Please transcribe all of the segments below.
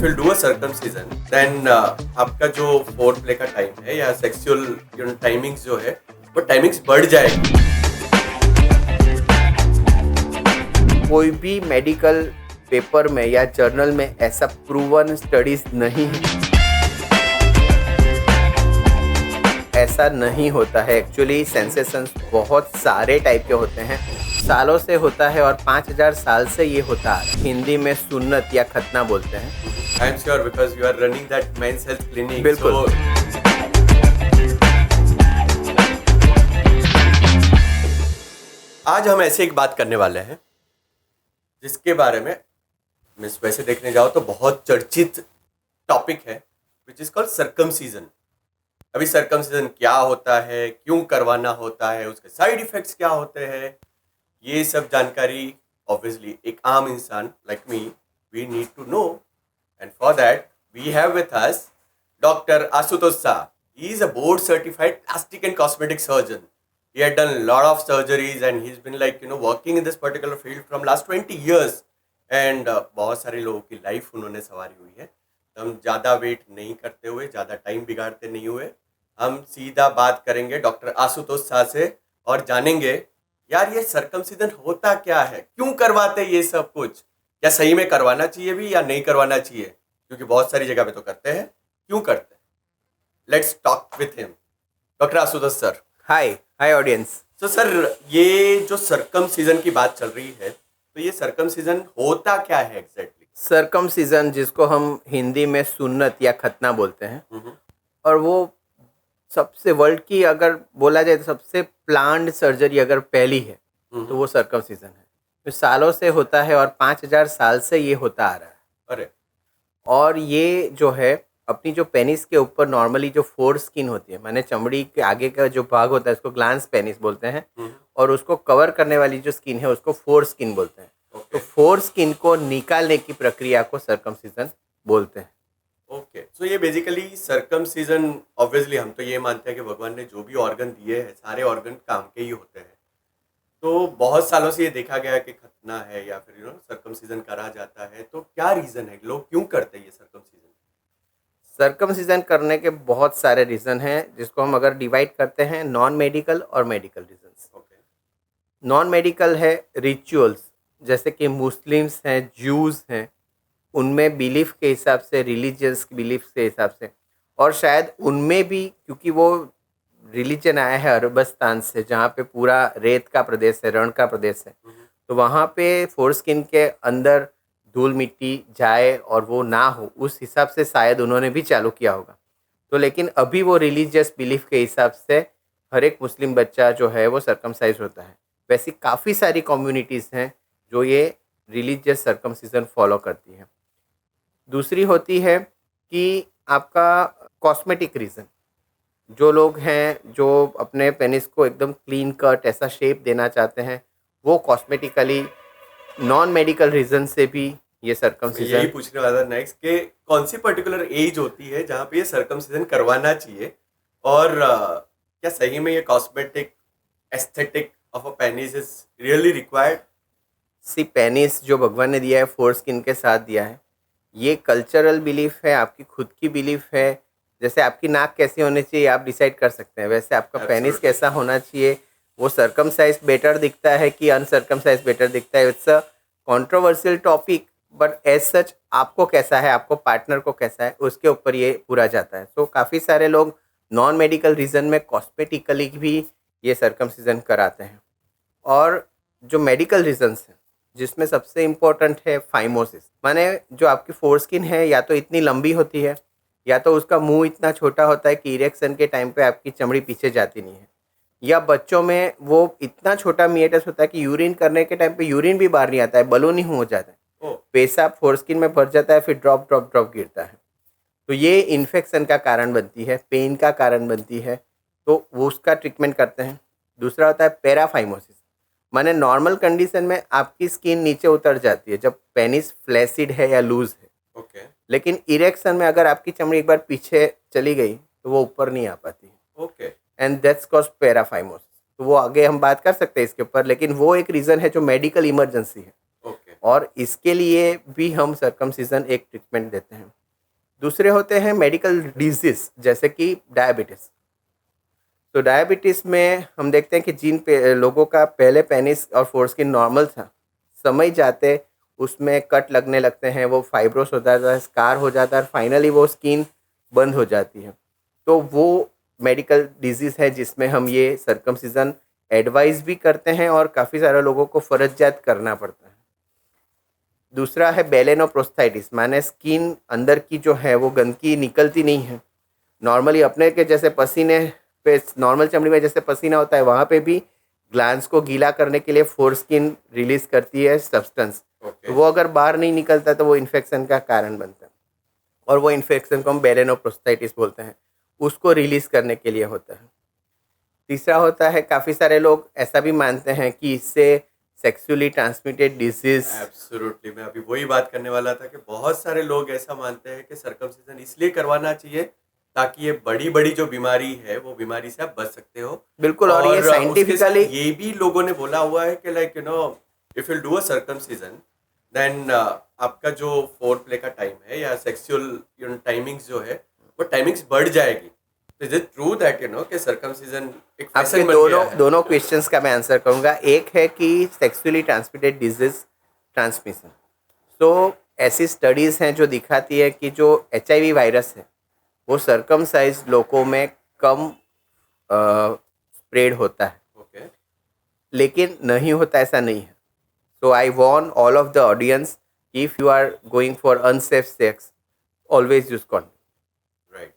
if you'll do a circumcision, then आपका जो four play का टाइम है या सेक्सुअल टाइमिंग्स जो है वो टाइमिंग्स बढ़ जाएगी। कोई भी मेडिकल पेपर में या जर्नल में ऐसा प्रूवन स्टडीज नहीं है, ऐसा नहीं होता है। एक्चुअली सेंसेशंस बहुत सारे टाइप के होते हैं, सालों से होता है और 5000 साल से ये होता है। हिंदी में सुन्नत या खतना बोलते हैं। I am sure because you are running that men's health clinic. बिल्कुल। आज हम ऐसे एक बात करने वाले हैं जिसके बारे में मिस वैसे देखने जाओ तो बहुत चर्चित टॉपिक है, विच इज कॉल्ड सर्कमसीजन। अभी सर्कमसीजन क्या होता है, क्यों करवाना होता है, उसके साइड इफेक्ट्स क्या होते हैं, ये सब जानकारी ऑब्वियसली एक आम इंसान like me we need to know, and for that we have with us doctor Ashutosh Shah. He is a board certified plastic and cosmetic surgeon. He had done a lot of surgeries and he's been working in this particular field from last 20 years. And बहुत सारे लोगों की life उन्होंने संवारी हुई है। तो हम ज़्यादा वेट नहीं करते हुए, ज़्यादा टाइम बिगाड़ते नहीं हुए, हम सीधा बात करेंगे डॉक्टर आशुतोष शाह से और जानेंगे यार ये सर्कमसिजन होता क्या है, क्यों करवाते ये सब कुछ, क्या सही में करवाना चाहिए भी या नहीं करवाना चाहिए, क्योंकि बहुत सारी जगह पे तो करते हैं, क्यों करते हैं। Let's talk with him. Doctor Ashutosh sir. Hi audience. तो सर ये जो सर्कमसिजन की बात चल रही है, तो ये सर्कमसिजन होता क्या है एग्जैक्टली? सर्कमसिजन जिसको हम हिंदी में सुन्नत या खतना बोलते हैं, और वो सबसे वर्ल्ड की अगर बोला जाए तो सबसे प्लान्ड सर्जरी अगर पहली है तो वो सर्कमसिजन है। तो सालों से होता है और 5000 साल से ये होता आ रहा है। अरे, और ये जो है अपनी जो पेनिस के ऊपर नॉर्मली जो फोर स्किन होती है, माने चमड़ी के आगे का जो भाग होता है उसको ग्लांस पेनिस बोलते हैं, और उसको कवर करने वाली जो स्किन है उसको फोर स्किन बोलते हैं। तो फोर स्किन को निकालने की प्रक्रिया को सर्कमसिजन बोलते हैं। ओके, सो ये बेसिकली सर्कमसिजन, ऑब्वियसली हम तो ये मानते हैं कि भगवान ने जो भी ऑर्गन दिए हैं सारे ऑर्गन काम के ही होते हैं। तो बहुत सालों से ये देखा गया कि खतना है या फिर सर्कमसिजन करा जाता है, तो क्या रीजन है, लोग क्यों करते हैं ये सर्कमसिजन? सर्कमसिजन करने के बहुत सारे रीज़न हैं, जिसको हम अगर डिवाइड करते हैं नॉन मेडिकल और मेडिकल रीजंस। नॉन मेडिकल है रिचुअल्स, जैसे कि मुस्लिम्स हैं, जूस हैं, उनमें बिलीफ के हिसाब से, रिलीजियस बिलीफ के हिसाब से, और शायद उनमें भी क्योंकि वो रिलीजन आया है अरबस्तान से, जहाँ पे पूरा रेत का प्रदेश है, रण का प्रदेश है, तो वहाँ पे फोर स्किन के अंदर धूल मिट्टी जाए और वो ना हो, उस हिसाब से शायद उन्होंने भी चालू किया होगा। तो लेकिन अभी वो रिलीजियस बिलीफ के हिसाब से हर एक मुस्लिम बच्चा जो है वो सर्कमसाइज होता है। वैसी काफ़ी सारी कम्युनिटीज़ हैं जो ये रिलीजियस सर्कमसिजन फॉलो करती हैं। दूसरी होती है कि आपका कॉस्मेटिक रीज़न, जो लोग हैं जो अपने पेनिस को एकदम क्लीन कट ऐसा शेप देना चाहते हैं, वो कॉस्मेटिकली नॉन मेडिकल रीजन से भी ये सर्कमसिजन। यही पूछने वाला था नेक्स्ट कि कौन सी पर्टिकुलर एज होती है जहाँ पे ये सर्कमसिजन करवाना चाहिए, और क्या सही में ये cosmetic aesthetic of a penis is really required? See penis जो भगवान ने दिया है फोर स्किन के साथ दिया है, ये कल्चरल बिलीफ है, आपकी खुद की बिलीफ है। जैसे आपकी नाक कैसी होनी चाहिए आप डिसाइड कर सकते हैं, वैसे आपका पेनिस कैसा होना चाहिए, वो सर्कमसाइज बेटर दिखता है कि अनसर्कमसाइज बेटर दिखता है। It's a controversial topic, but as such आपको कैसा है, आपको पार्टनर को कैसा है, उसके ऊपर ये पूरा जाता है। सो काफ़ी सारे लोग नॉन मेडिकल रीज़न में कॉस्मेटिकली भी ये सर्कमसिजन कराते हैं। और जो मेडिकल रीजन्स हैं, जिसमें सबसे इम्पोर्टेंट है फाइमोसिस, माने जो आपकी फोर स्किन है या तो इतनी लंबी होती है या तो उसका मुंह इतना छोटा होता है कि इरेक्शन के टाइम पे आपकी चमड़ी पीछे जाती नहीं है, या बच्चों में वो इतना छोटा मिएटस होता है कि यूरिन करने के टाइम पे यूरिन भी बाहर नहीं आता है, बलून ही हो जाता है, पेशाब फोरस्किन में भर जाता है, फिर ड्रॉप ड्रॉप ड्रॉप गिरता है। तो ये इन्फेक्शन का कारण बनती है, पेन का कारण बनती है, तो वो उसका ट्रीटमेंट करते हैं। दूसरा होता है पैराफाइमोसिस, माने नॉर्मल कंडीशन में आपकी स्किन नीचे उतर जाती है जब पेनिस फ्लैसिड है या लूज है, लेकिन इरेक्शन में अगर आपकी चमड़ी एक बार पीछे चली गई तो वो ऊपर नहीं आ पाती। And that's cause paraphimosis. तो वो आगे हम बात कर सकते हैं इसके ऊपर, लेकिन वो एक रीज़न है जो मेडिकल इमरजेंसी है। और इसके लिए भी हम सर्कमसिजन एक ट्रीटमेंट देते हैं। दूसरे होते हैं मेडिकल डिजीज जैसे कि डायबिटीज़। तो डायबिटीज़ में हम देखते हैं कि जिन लोगों का पहले पेनिस और फोरस्किन नॉर्मल था, समय जाते उसमें कट लगने लगते हैं, वो फाइब्रोस हो जाता है, स्कार हो जाता है और फाइनली वो स्किन बंद हो जाती है। तो वो मेडिकल डिजीज़ है जिसमें हम ये सर्कमसिजन एडवाइस भी करते हैं और काफ़ी सारे लोगों को फर्जियात करना पड़ता है। दूसरा है बेलेनोप्रोस्थाइटिस, माने स्किन अंदर की जो है वो गंदगी निकलती नहीं है। नॉर्मली अपने के जैसे पसीने पे, नॉर्मल चमड़ी में जैसे पसीना होता है, वहाँ पे भी ग्लैंड्स को गीला करने के लिए फोरस्किन रिलीज करती है सब्सटेंस। तो वो अगर बाहर नहीं निकलता तो वो इन्फेक्शन का कारण बनता है और वो इन्फेक्शन को हम बेलेनोप्रोस्थाइटिस बोलते हैं, उसको रिलीज करने के लिए होता है। तीसरा होता है, काफ़ी सारे लोग ऐसा भी मानते हैं कि इससे सेक्सुअली ट्रांसमिटेड डिजीज। एब्सोल्युटली, मैं अभी वही बात करने वाला था कि बहुत सारे लोग ऐसा मानते हैं कि सर्कमसिजन इसलिए करवाना चाहिए ताकि ये बड़ी बड़ी जो बीमारी है वो बीमारी से आप बच सकते हो। बिल्कुल, और ये उसके साथ साइंटिफिकली ये भी लोगों ने बोला हुआ है कि like if you do a circumcision then आपका जो फोर प्ले का टाइम है या सेक्सुअल टाइमिंग्स जो है वो टाइमिंग्स बढ़ जाएगी। इज इट ट्रू दैट कि सर्कमसिजन एक आपके फैशन बन गया है? दोनों क्वेश्चंस का मैं आंसर करूंगा। एक है कि सेक्सुअली ट्रांसमिटेड डिजीज ट्रांसमिशन, तो ऐसी स्टडीज़ हैं जो दिखाती है कि जो HIV वायरस है वो सर्कमसाइज लोगों में कम स्प्रेड होता है, ओके लेकिन नहीं होता ऐसा नहीं है। So I warn all of the audience, if you are going for unsafe sex, always use condom. Right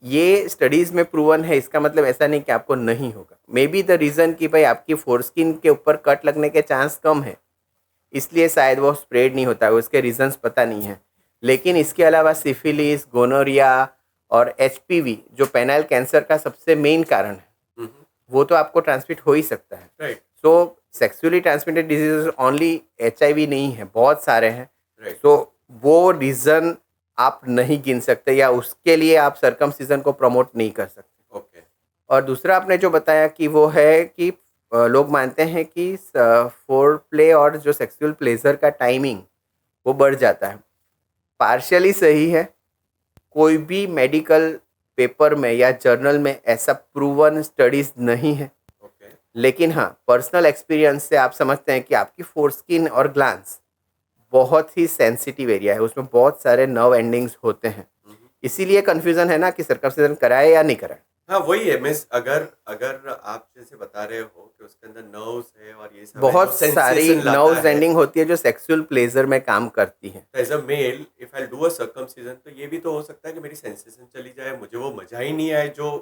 ये स्टडीज़ में प्रूवन है, इसका मतलब ऐसा नहीं कि आपको नहीं होगा। मे बी द रीज़न कि भाई आपकी फोरस्किन के ऊपर कट लगने के चांस कम है, इसलिए शायद वो स्प्रेड नहीं होता है, उसके रीजंस पता नहीं है। लेकिन इसके अलावा सिफिलिस, गोनोरिया और HPV जो पेनाइल कैंसर का सबसे मेन कारण है, वो तो आपको ट्रांसमिट हो ही सकता है। Right so sexually transmitted disease only HIV नहीं है, बहुत सारे हैं। राइट सो वो रीज़न आप नहीं गिन सकते या उसके लिए आप सर्कमसिजन को प्रमोट नहीं कर सकते। ओके और दूसरा आपने जो बताया कि वो है कि लोग मानते हैं कि फोर प्ले और जो सेक्सुअल प्लेजर का टाइमिंग वो बढ़ जाता है। पार्शियली सही है, कोई भी मेडिकल पेपर में या जर्नल में ऐसा प्रूवन स्टडीज़ नहीं है। ओके लेकिन हाँ, पर्सनल एक्सपीरियंस से आप समझते हैं कि आपकी फोरस्किन और ग्लैंड्स बहुत ही सेंसिटिव एरिया है, उसमें बहुत सारे नर्व एंडिंग्स होते हैं। इसीलिए कन्फ्यूज़न है ना कि सर्कमसिजन कराए या नहीं कराए। हाँ वही है मिस, अगर अगर आप जैसे बता रहे हो कि उसके अंदर नर्व्स है और ये सब है, बहुत जो सारी sensation लाता नर्व्स है, एंडिंग होती है जो सेक्सुअल प्लेजर में काम करती हैं। As a male if I do a circumcision तो ये भी तो हो सकता है कि मेरी सेंसेशन चली जाए, मुझे वो मजा ही नहीं आए जो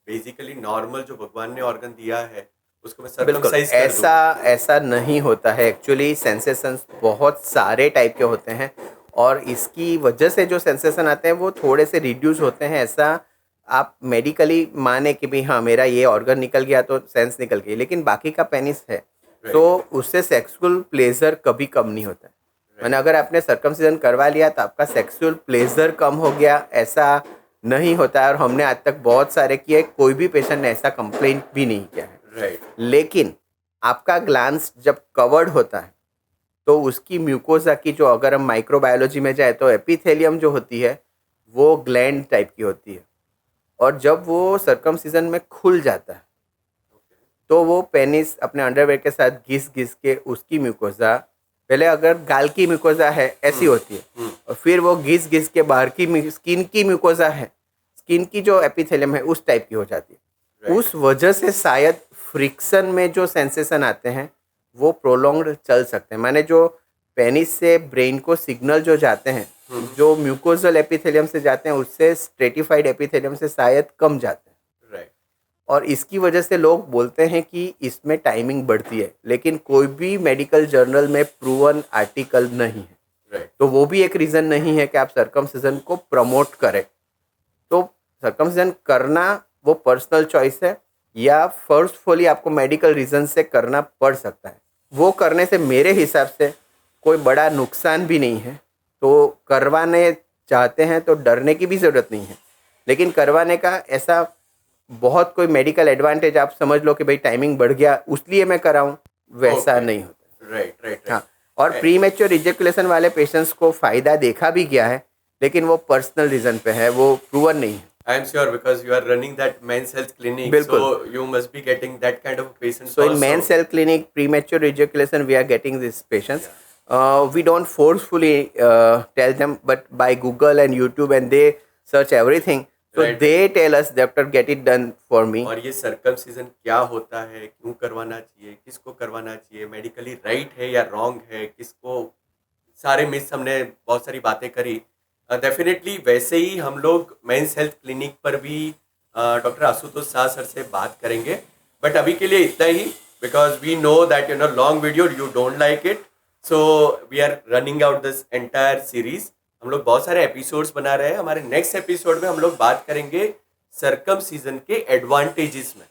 बेसिकली नॉर्मल जो भगवान ने ऑर्गन दिया है उसको मैं बिल्कुल, सर्कमसाइज कर दूं। ऐसा नहीं होता है। एक्चुअली सेंसेशंस बहुत सारे टाइप के होते हैं और इसकी वजह से जो सेंसेशन आते हैं वो थोड़े से रिड्यूस होते हैं। ऐसा आप मेडिकली माने कि भाई हाँ, मेरा ये ऑर्गन निकल गया तो सेंस निकल गई, लेकिन बाकी का पेनिस है तो उससे सेक्सुअल प्लेजर कभी कम नहीं होता है। मैंने अगर आपने सर्कमसिजन करवा लिया तो आपका सेक्सुअल प्लेजर कम हो गया, ऐसा नहीं होता है। और हमने आज तक बहुत सारे किए, कोई भी पेशेंट ने ऐसा कंप्लेंट भी नहीं किया है। राइट लेकिन आपका ग्लैंड्स जब कवर्ड होता है तो उसकी म्यूकोसा की, जो अगर हम माइक्रोबायोलॉजी में जाए तो एपिथेलियम जो होती है वो ग्लैंड टाइप की होती है, और जब वो सर्कमसिजन में खुल जाता है तो वो पेनिस अपने अंडरवेयर के साथ घिस घिस के उसकी म्यूकोसा, पहले अगर गाल की म्यूकोसा है ऐसी होती है, और फिर वो घिस घिस के बाहर की स्किन की म्यूकोसा है, स्किन की जो एपिथेलियम है उस टाइप की हो जाती है। उस वजह से शायद फ्रिक्शन में जो सेंसेशन आते हैं वो प्रोलॉन्ग्ड चल सकते हैं। माने जो पेनिस से ब्रेन को सिग्नल जो जाते हैं, जो म्यूकोजल एपिथेलियम से जाते हैं उससे स्ट्रेटिफाइड एपिथेलियम से शायद कम जाते हैं। राइट और इसकी वजह से लोग बोलते हैं कि इसमें टाइमिंग बढ़ती है, लेकिन कोई भी मेडिकल जर्नल में प्रूवन आर्टिकल नहीं है। राइट तो वो भी एक रीज़न नहीं है कि आप सर्कमसिजन को प्रमोट करें। तो सर्कमसिजन करना वो पर्सनल चॉइस है, या फोर्सफुली आपको मेडिकल रीज़न से करना पड़ सकता है। वो करने से मेरे हिसाब से कोई बड़ा नुकसान भी नहीं है, तो करवाने चाहते हैं तो डरने की भी ज़रूरत नहीं है। लेकिन करवाने का ऐसा बहुत कोई मेडिकल एडवांटेज आप समझ लो कि भाई टाइमिंग बढ़ गया उसलिए मैं कराऊं, वैसा Okay. नहीं होता। राइट राइट हाँ, और प्री मैच्योर इजेकुलेशन वाले पेशेंट्स को फायदा देखा भी गया है, लेकिन वो पर्सनल रीजन पे है, वो प्रूवन नहीं है. I am sure because you are running that men's health clinic, बिल्कुल. so you must be getting that kind of patients So also. in men's health clinic, premature ejaculation, we are getting these patients. We don't forcefully tell them, but by Google and YouTube, and they search everything. So Right. they tell us, doctor, get it done for me. और ये circumcision क्या होता है, क्यों करवाना चाहिए, किसको करवाना चाहिए, मेडिकली राइट है या रॉन्ग है, किसको, सारे मिस हमने बहुत सारी बातें करी. डेफिनेटली वैसे ही हम लोग मेंस हेल्थ क्लिनिक पर भी डॉक्टर आशुतोष शाह सर से बात करेंगे. बट अभी के लिए इतना ही, because we know that long video you don't like it, so we are running out this entire series. हम लोग बहुत सारे एपिसोड्स बना रहे हैं. हमारे नेक्स्ट एपिसोड में हम लोग बात करेंगे सर्कमसिजन के एडवांटेजेस में.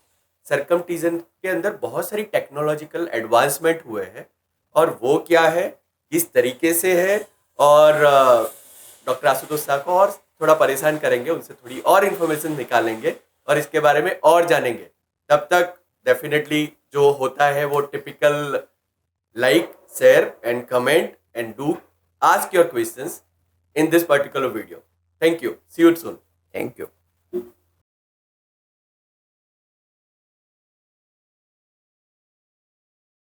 सर्कमसिजन के अंदर बहुत सारी टेक्नोलॉजिकल एडवांसमेंट हुए हैं, और वो क्या है, किस तरीके से है, और डॉक्टर आशुतोष शाह को और थोड़ा परेशान करेंगे, उनसे थोड़ी और इन्फॉर्मेशन निकालेंगे और इसके बारे में और जानेंगे. तब तक डेफिनेटली जो होता है वो typical like, share and comment and do ask your questions in this particular video. Thank you. See you soon. Thank you.